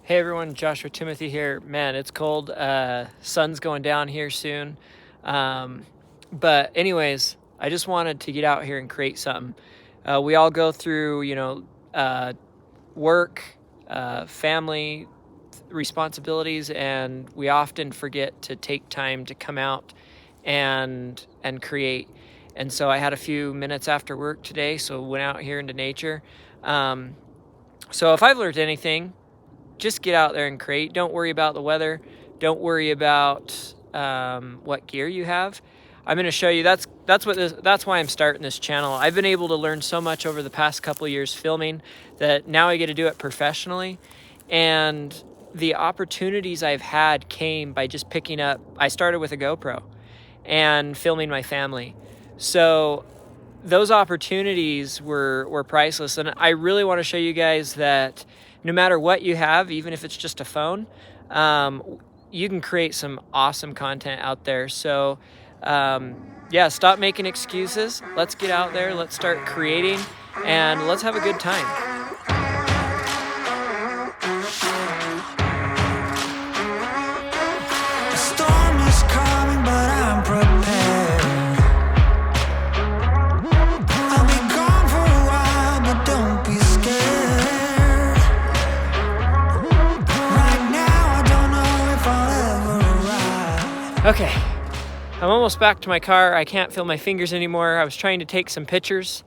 Hey everyone, Joshua Timothy here. Man, it's cold. Sun's going down here soon. But anyways, I just wanted to get out here and create something. We all go through, work, family responsibilities, and we often forget to take time to come out and create. And so I had a few minutes after work today, so went out here into nature. So if I've learned anything, just get out there and create. Don't worry about the weather. Don't worry about what gear you have. I'm going to show you. That's why I'm starting this channel. I've been able to learn so much over the past couple of years filming that now I get to do it professionally. And the opportunities I've had came by just picking up. I started with a GoPro and filming my family. So those opportunities were priceless. And I really want to show you guys that no matter what you have, even if it's just a phone, you can create some awesome content out there. So yeah, stop making excuses. Let's get out there. Let's start creating and let's have a good time. Okay, I'm almost back to my car. I can't feel my fingers anymore. I was trying to take some pictures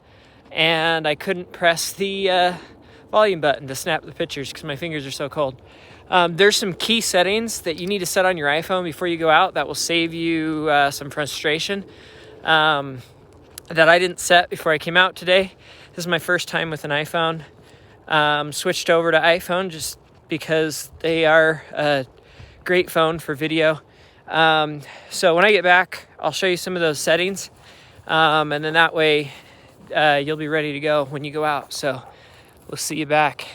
and I couldn't press the volume button to snap the pictures because my fingers are so cold. There's some key settings that you need to set on your iPhone before you go out that will save you some frustration that I didn't set before I came out today. This is my first time with an iPhone. Switched over to iPhone just because they are a great phone for video. So when I get back, I'll show you some of those settings. And then that way, you'll be ready to go when you go out. So we'll see you back.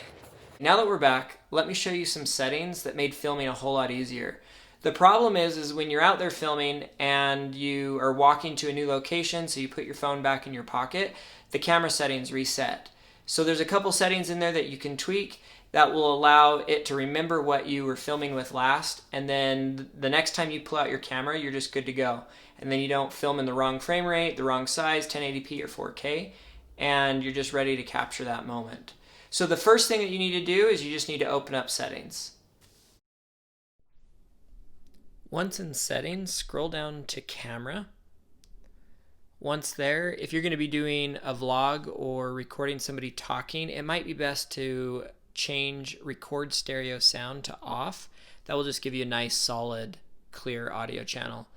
Now that we're back, let me show you some settings that made filming a whole lot easier. The problem is when you're out there filming and you are walking to a new location, so you put your phone back in your pocket, the camera settings reset. So there's a couple settings in there that you can tweak that will allow it to remember what you were filming with last, and then the next time you pull out your camera, you're just good to go. And then you don't film in the wrong frame rate, the wrong size, 1080p or 4K, and you're just ready to capture that moment. So the first thing that you need to do is you just need to open up settings. Once in settings, scroll down to camera. Once there, if you're going to be doing a vlog or recording somebody talking, it might be best to change record stereo sound to off. That will just give you a nice solid clear audio channel.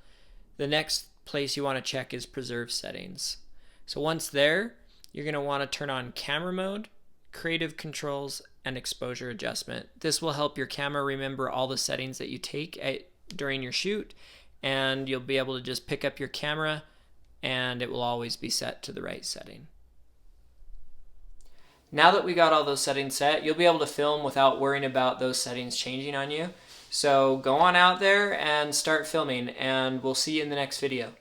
The next place you want to check is preserve settings. So once there, you're going to want to turn on camera mode, creative controls, and exposure adjustment. This will help your camera remember all the settings that you take during your shoot, and you'll be able to just pick up your camera and it will always be set to the right setting. Now that we got all those settings set, you'll be able to film without worrying about those settings changing on you. So go on out there and start filming, and we'll see you in the next video.